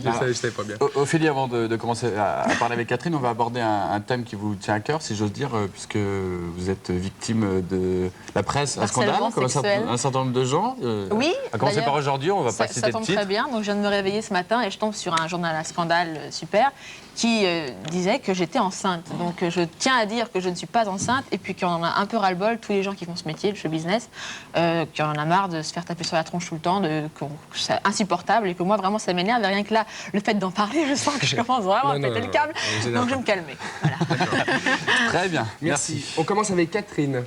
Je savais pas bien. Ophélie, avant de commencer à parler avec Catherine, on va aborder un thème qui vous tient à cœur, si j'ose dire, puisque vous êtes victime de la presse, un scandale, comme un certain nombre de gens. Oui. À commencer par aujourd'hui, on ne va pas citer Ça de tombe titre. très bien. Donc, je viens de me réveiller ce matin et je tombe sur un journal à scandale super qui disait que j'étais enceinte. Donc, je tiens à dire que je ne suis pas enceinte et puis qu'on en a un peu ras-le-bol, tous les gens qui font ce métier, le show business, qu'on en a marre de se faire taper sur la tronche tout le temps, que c'est insupportable et que moi, vraiment, ça m'énerve. Et rien que là, le fait d'en parler, je sens que je commence vraiment à péter le câble. Donc, je vais me calmer. Voilà. Très bien. Merci. On commence avec Catherine.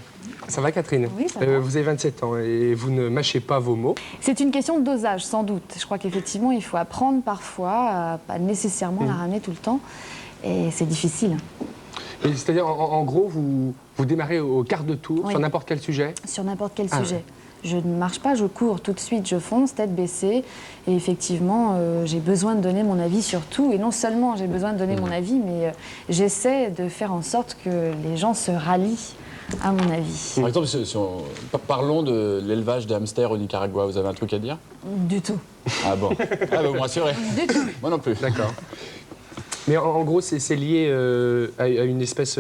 Ça va, Catherine? Oui, ça va. Vous avez 27 ans et vous ne mâchez pas vos mots. C'est une question de dosage, sans doute. Je crois qu'effectivement, il faut apprendre parfois à pas nécessairement la ramener tout le temps. Et c'est difficile. C'est-à-dire, en gros, vous démarrez au quart de tour, Oui. sur n'importe quel sujet? Sur n'importe quel Ah, sujet. ouais. Je ne marche pas, je cours tout de suite, je fonce, tête baissée. Et effectivement, j'ai besoin de donner mon avis sur tout. Et non seulement j'ai besoin de donner mon avis, mais j'essaie de faire en sorte que les gens se rallient à mon avis. Par exemple, parlons de l'élevage des hamsters au Nicaragua. Vous avez un truc à dire? Du tout. Ah bon. Ah bon, moi, c'est vrai. Du tout. Moi non plus. D'accord. Mais en gros, c'est lié à une espèce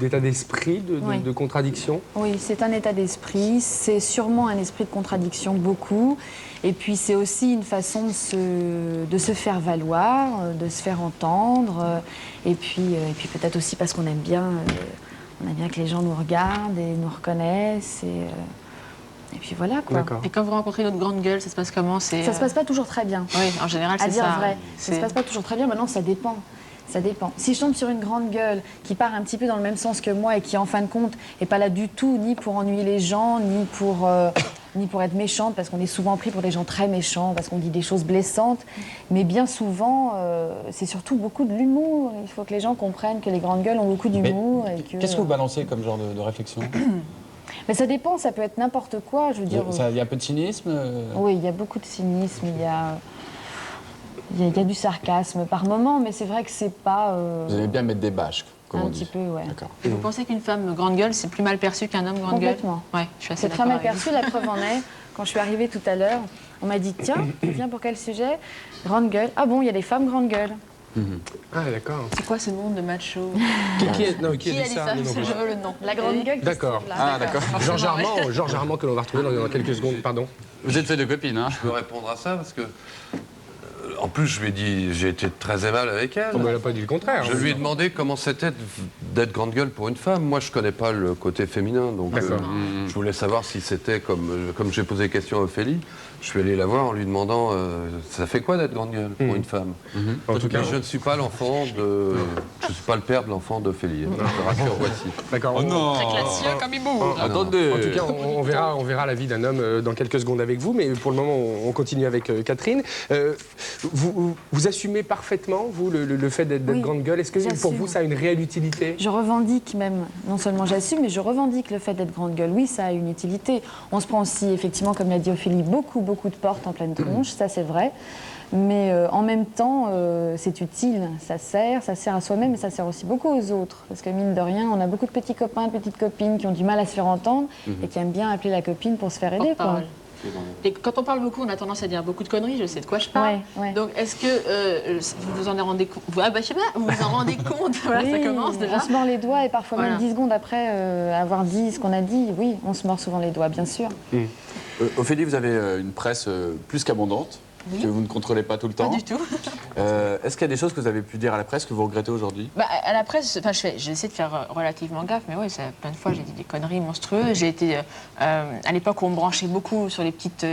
d'état d'esprit, Oui. de contradiction? Oui, c'est un état d'esprit, c'est sûrement un esprit de contradiction, beaucoup. Et puis c'est aussi une façon de se faire valoir, de se faire entendre. Et puis peut-être aussi parce qu'on aime bien que les gens nous regardent et nous reconnaissent. Et puis voilà, quoi. D'accord. Et quand vous rencontrez notre grande gueule, ça se passe comment? Ça se passe pas toujours très bien. Oui, en général, À c'est dire ça. vrai, ça se passe pas toujours très bien. Maintenant, ça dépend. Ça dépend. Si je tombe sur une grande gueule qui part un petit peu dans le même sens que moi et qui, en fin de compte, n'est pas là du tout, ni pour ennuyer les gens, ni pour être méchante, parce qu'on est souvent pris pour des gens très méchants, parce qu'on dit des choses blessantes. Mais bien souvent, c'est surtout beaucoup de l'humour. Il faut que les gens comprennent que les grandes gueules ont beaucoup d'humour. Qu'est-ce que vous balancez comme genre de réflexion? Mais ça dépend, ça peut être n'importe quoi. Je veux dire. Il y a un peu de cynisme? Oui, il y a beaucoup de cynisme, il y a du sarcasme par moment, mais c'est vrai que c'est pas... Vous aimez bien mettre des bâches, comme on un dit. petit peu, ouais. D'accord. Et vous pensez qu'une femme grande gueule, c'est plus mal perçu qu'un homme grande gueule? Complètement. Ouais, je suis assez C'est très d'accord mal avec perçu, la preuve en est. Quand je suis arrivée tout à l'heure, on m'a dit, tiens, pour quel sujet? Grande gueule. Ah bon, il y a des femmes grande gueule. Ah, d'accord. vous. C'est quoi ce monde de macho? Qui a Qui a dit ça? Non, non, Je veux le nom. La grande gueule qui se D'accord. trouve là. Ah, d'accord. Georges Armand, que l'on va retrouver dans quelques secondes, pardon. Vous êtes fait de copines, hein? Je peux répondre à ça parce que, en plus, je lui ai dit, j'ai été très aimable avec elle. On ne l'a pas dit le contraire. Je lui ai demandé comment c'était d'être grande gueule pour une femme. Moi, je connais pas le côté féminin, donc D'accord. je voulais savoir si c'était comme j'ai posé question à Ophélie. Je suis allé la voir en lui demandant ça fait quoi d'être grande gueule pour une femme. En tout cas, Mais je ne suis pas je suis pas le père de l'enfant d'Ophélie. Je te rassure, voici. d'accord. Oh non! Très classieux comme il bouge. Attendez! En tout cas, on verra la vie d'un homme dans quelques secondes avec vous, mais pour le moment, on continue avec Catherine. Vous assumez parfaitement, vous, le fait d'être Oui, grande gueule. Est-ce que pour j'assume. vous, ça a une réelle utilité? Je revendique même, non seulement j'assume, mais je revendique le fait d'être grande gueule. Oui, ça a une utilité. On se prend aussi, effectivement, comme l'a dit Ophélie, beaucoup de portes en pleine tronche, ça c'est vrai. Mais en même temps, c'est utile, ça sert à soi-même, mais ça sert aussi beaucoup aux autres. Parce que mine de rien, on a beaucoup de petits copains, de petites copines qui ont du mal à se faire entendre et qui aiment bien appeler la copine pour se faire aider, quoi. Porte-parole. Et quand on parle beaucoup, on a tendance à dire beaucoup de conneries, je sais de quoi je parle. Ouais. Donc est-ce que vous vous en rendez compte? Ah bah je sais pas, vous vous en rendez compte? Voilà, ça Oui, commence déjà. on se mord les doigts et parfois Voilà. même 10 secondes après avoir dit ce qu'on a dit, oui, on se mord souvent les doigts, bien sûr. Ophélie, vous avez une presse plus qu'abondante, Oui. que vous ne contrôlez pas tout le Pas temps. du tout. Est-ce qu'il y a des choses que vous avez pu dire à la presse que vous regrettez aujourd'hui? Bah, à la presse, enfin, j'essaie de faire relativement gaffe, mais oui, plein de fois j'ai dit des conneries monstrueuses. J'ai été, à l'époque où on me branchait beaucoup sur les petites,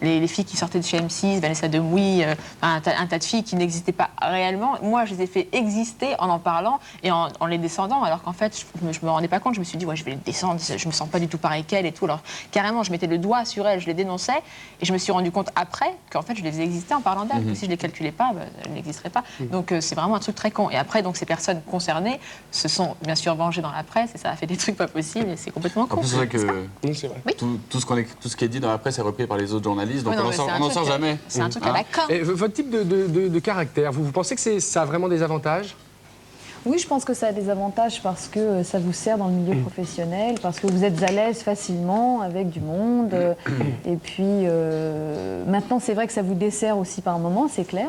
les filles qui sortaient de chez M6, Vanessa Demouy, un tas de filles qui n'existaient pas réellement. Moi, je les ai fait exister en parlant et en les descendant, alors qu'en fait, je me rendais pas compte. Je me suis dit, ouais, je vais les descendre, je me sens pas du tout pareil qu'elles et tout. Alors, carrément, je mettais le doigt sur elles, je les dénonçais, et je me suis rendu compte après qu'en fait, je les faisais exister en parlant d'elles. Si je les calculais pas, bah, elles n'existeraient pas. Donc, c'est vraiment un truc très con. Et après, donc, ces personnes concernées se sont bien sûr vengées dans la presse et ça a fait des trucs pas possibles et c'est complètement En con. plus, c'est vrai que Oui, c'est vrai. tout ce qui est dit dans la presse est repris par les autres journalistes, donc Ouais, non, on mais c'est un n'en sort truc, jamais. C'est un truc à la con. Et votre type de caractère, vous pensez que ça a vraiment des avantages? Oui, je pense que ça a des avantages parce que ça vous sert dans le milieu professionnel, parce que vous êtes à l'aise facilement avec du monde. Et puis, maintenant, c'est vrai que ça vous dessert aussi par moments, c'est clair.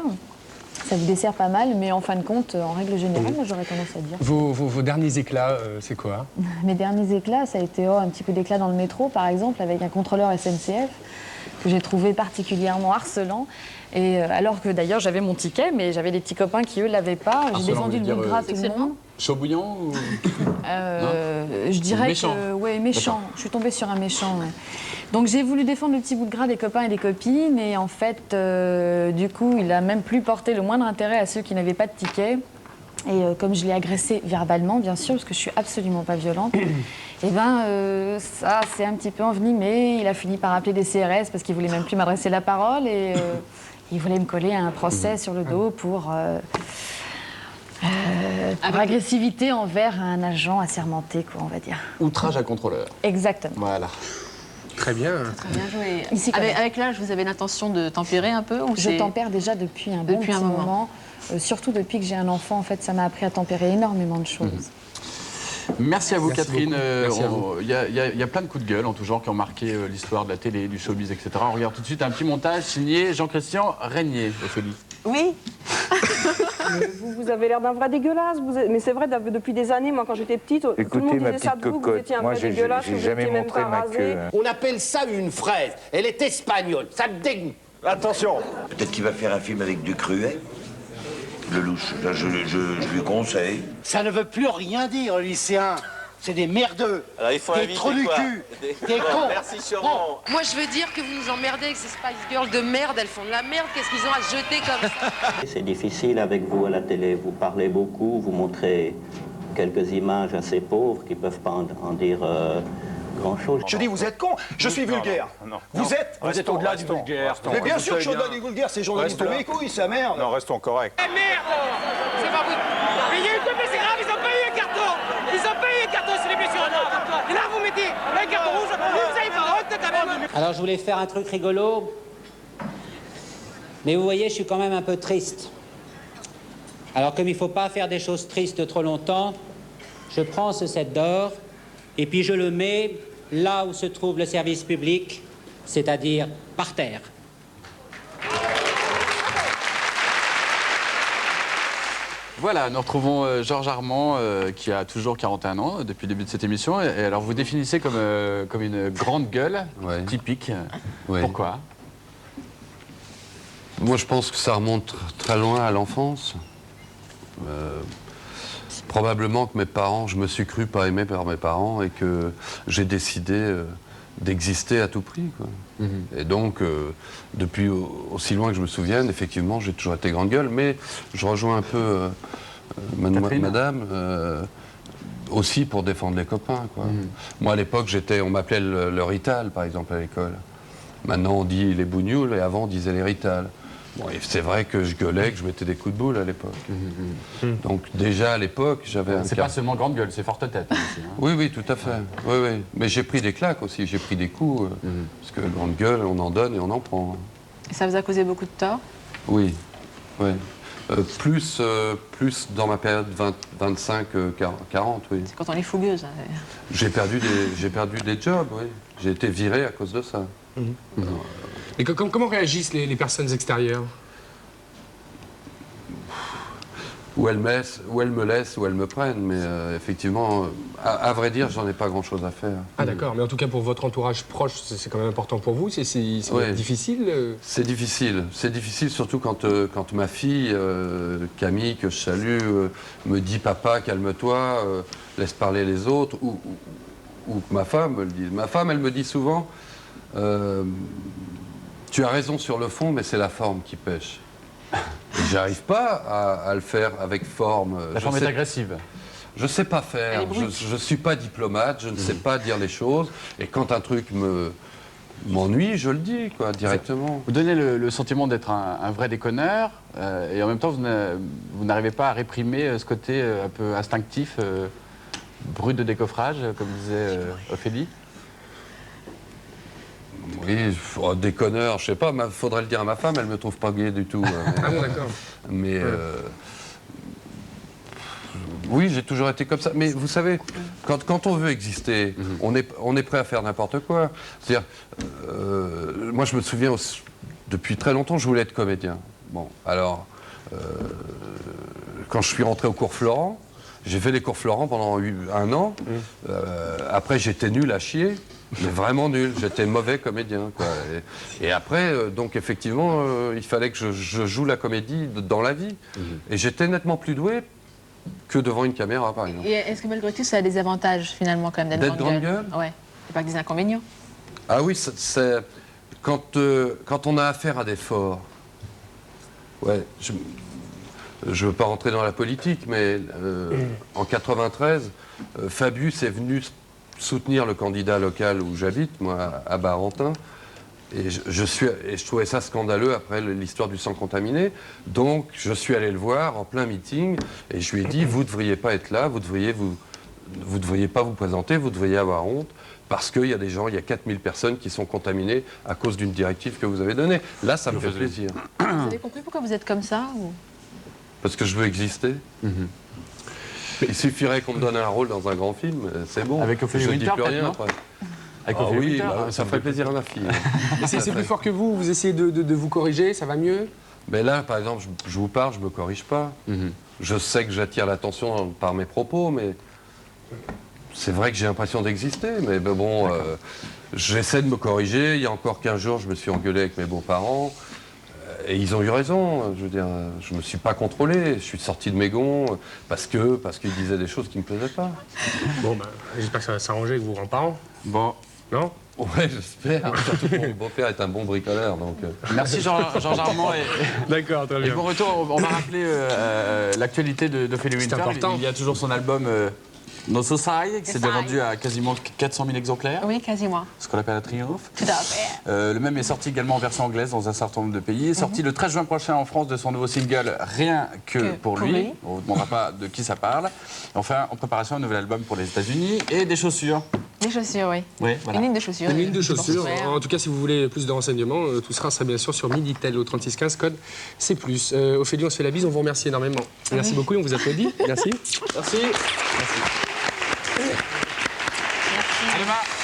Ça vous dessert pas mal, mais en fin de compte, en règle générale, moi j'aurais tendance à dire. Vos derniers éclats, c'est quoi? Mes derniers éclats, ça a été un petit coup d'éclat dans le métro, par exemple, avec un contrôleur SNCF que j'ai trouvé particulièrement harcelant. Et alors que d'ailleurs j'avais mon ticket, mais j'avais des petits copains qui eux l'avaient pas. J'ai défendu le bout de gras à tout le monde. Chaud bouillant ou... Je dirais méchant. que ouais, méchant. Je suis tombée sur un méchant. Ouais. Donc j'ai voulu défendre le petit bout de gras des copains et des copines, et en fait, du coup, il a même plus porté le moindre intérêt à ceux qui n'avaient pas de ticket. Et comme je l'ai agressé verbalement, bien sûr, parce que je suis absolument pas violente, et ben ça s'est un petit peu envenimé. Il a fini par appeler des CRS parce qu'il voulait même plus m'adresser la parole, et il voulait me coller un procès sur le dos pour agressivité envers un agent assermenté, quoi, on va dire. Outrage à contrôleur. Exactement. Voilà. Très bien. Très bien joué. Ici, Avec l'âge, vous avez l'intention de tempérer un peu ou Je tempère déjà depuis un bon petit moment. Surtout depuis que j'ai un enfant, en fait, ça m'a appris à tempérer énormément de choses. Merci à vous, Merci Catherine. beaucoup. Merci à vous. Il y a plein de coups de gueule en tout genre qui ont marqué l'histoire de la télé, du showbiz, etc. On regarde tout de suite un petit montage signé Jean-Christian Régnier, Ophélie. Oui. Vous avez l'air d'un vrai dégueulasse. Mais c'est vrai, depuis des années, moi, quand j'étais petite, tout le monde disait ça de vous, que vous étiez un vrai dégueulasse, que vous n'étiez même pas rasé. On appelle ça une fraise. Elle est espagnole. Ça me dégoûte. Attention. Peut-être qu'il va faire un film avec Ducruet. Le louche, là, je lui conseille. Ça ne veut plus rien dire, le lycéen. C'est des merdeux. Alors, il faut des trous du cul. Des cons. Merci, Chiron. Moi, je veux dire que vous nous emmerdez avec ces Spice Girls de merde. Elles font de la merde. Qu'est-ce qu'ils ont à se jeter comme ça? C'est difficile avec vous à la télé. Vous parlez beaucoup, vous montrez quelques images assez pauvres qui ne peuvent pas en dire grand-chose. Je dis, vous êtes con. Je suis vulgaire. Vous êtes au-delà du vulgaire. Mais bien sûr que je suis au-delà du vulgaire. Ces journalistes ont mes couilles, ça merde. Non, restons corrects. Merde! C'est pas vous. Payez une copie, c'est grave. Ils ont payé un carton. Ils ont payé un carton sur les blessures. Et là, vous mettez un carton rouge. Vous avez pas honte quand même. Alors, je voulais faire un truc rigolo. Mais vous voyez, je suis quand même un peu triste. Alors, comme il ne faut pas faire des choses tristes trop longtemps, je prends ce 7 d'or et puis je le mets là où se trouve le service public, c'est-à-dire par terre. Voilà, nous retrouvons Georges Armand, qui a toujours 41 ans depuis le début de cette émission. Et alors, vous définissez comme une grande gueule, typique. Ouais. Pourquoi? Moi, je pense que ça remonte très loin à l'enfance. Probablement que mes parents, je me suis cru pas aimé par mes parents et que j'ai décidé d'exister à tout prix, quoi. Et donc, depuis aussi loin que je me souvienne, effectivement, j'ai toujours été grande gueule, mais je rejoins un peu madame, aussi pour défendre les copains, quoi. Moi, à l'époque, on m'appelait le Rital, par exemple, à l'école. Maintenant, on dit les bougnoules, et avant, on disait les Rital. Bon, c'est vrai que je gueulais, que je mettais des coups de boule à l'époque. Donc déjà à l'époque, j'avais un... C'est pas seulement grande gueule, c'est forte tête aussi. Hein. Oui, oui, tout à fait. Oui, oui. Mais j'ai pris des claques aussi, j'ai pris des coups. Parce que grande gueule, on en donne et on en prend. Et ça vous a causé beaucoup de tort? Oui, oui. Plus dans ma période 25-40, oui. C'est quand on est fougueuse. Hein. J'ai perdu des jobs, oui. J'ai été viré à cause de ça. Et comment réagissent les personnes extérieures? Où elles me laissent, où elles me prennent. Mais effectivement, à vrai dire, j'en ai pas grand-chose à faire. Ah d'accord, mais en tout cas pour votre entourage proche, c'est quand même important pour vous. C'est difficile C'est difficile. C'est difficile surtout quand ma fille, Camille, que je salue, me dit « Papa, calme-toi, laisse parler les autres » ou que ma femme me le dise. Ma femme, elle me dit souvent tu as raison sur le fond, mais c'est la forme qui pêche. J'arrive pas à le faire avec forme. La forme est agressive. Je sais pas faire. Je suis pas diplomate. Je ne sais pas dire les choses. Et quand un truc m'ennuie, je le dis, quoi, directement. Vous donnez le sentiment d'être un vrai déconneur, et en même temps, vous n'arrivez pas à réprimer ce côté un peu instinctif, brut de décoffrage, comme disait Ophélie. Oui, déconneur, je sais pas, faudrait le dire à ma femme, elle me trouve pas gay du tout. Ah bon, d'accord. Mais oui, j'ai toujours été comme ça. Mais vous savez, quand on veut exister, on est prêt à faire n'importe quoi. C'est-à-dire, moi je me souviens, depuis très longtemps, je voulais être comédien. Bon, alors, quand je suis rentré au cours Florent, j'ai fait les cours Florent pendant 1 an. Après, j'étais nul à chier, mais vraiment nul. J'étais mauvais comédien, quoi. Et après, donc effectivement, il fallait que je joue la comédie dans la vie. Et j'étais nettement plus doué que devant une caméra, par exemple. Et est-ce que malgré tout, ça a des avantages, finalement, quand même, d'être grande gueule? Ouais. C'est pas que des inconvénients. Ah oui, c'est... Quand on a affaire à des forts... Ouais, je ne veux pas rentrer dans la politique, mais en 93, Fabius est venu soutenir le candidat local où j'habite, moi, à Barentin. Et je trouvais ça scandaleux après l'histoire du sang contaminé. Donc, je suis allé le voir en plein meeting et je lui ai dit, vous ne devriez pas être là, vous ne devriez pas vous présenter, vous devriez avoir honte, parce qu'il y a des gens, il y a 4000 personnes qui sont contaminées à cause d'une directive que vous avez donnée. Là, ça me fait plaisir. Vous avez compris pourquoi vous êtes comme ça ou... Parce que je veux exister. Il suffirait qu'on me donne un rôle dans un grand film, c'est bon. Avec Ophélie je ne Winter, dis plus rien non après. Avec Ah oui, Winter, ça me fait plaisir à ma fille. C'est plus fort que vous, vous essayez de vous corriger, ça va mieux? Mais là, par exemple, je vous parle, je ne me corrige pas. Je sais que j'attire l'attention par mes propos, mais c'est vrai que j'ai l'impression d'exister. Mais bon, j'essaie de me corriger. Il y a encore 15 jours, je me suis engueulé avec mes beaux-parents. Et ils ont eu raison. Je veux dire, je ne me suis pas contrôlé. Je suis sorti de mes gonds parce qu'ils disaient des choses qui ne me plaisaient pas. Bon, j'espère que ça va s'arranger avec vos grands-parents. Bon. Non? Ouais, j'espère. Surtout que mon beau-père est un bon bricoleur. Donc, Merci Georges Armand. D'accord, très bien. Et bon retour, on va rappeler l'actualité d'Ophélie Winter. Important. Il y a toujours son album No Society, qui s'est déjà vendu à quasiment 400 000 exemplaires. Oui, quasiment. Ce qu'on appelle un triomphe. Tout à fait. Le même est sorti également en version anglaise dans un certain nombre de pays. Il est sorti le 13 juin prochain en France de son nouveau single Rien que pour lui. On ne vous demandera pas de qui ça parle. Enfin, en préparation, un nouvel album pour les États-Unis et des chaussures. Des chaussures, oui. Oui, voilà. Une ligne de chaussures. Une ligne de chaussures. En tout cas, si vous voulez plus de renseignements, tout sera bien sûr sur Minitel au 3615, code C+. Ophélie, on se fait la bise, on vous remercie énormément. Merci beaucoup, on vous applaudit. Merci. Merci. À demain.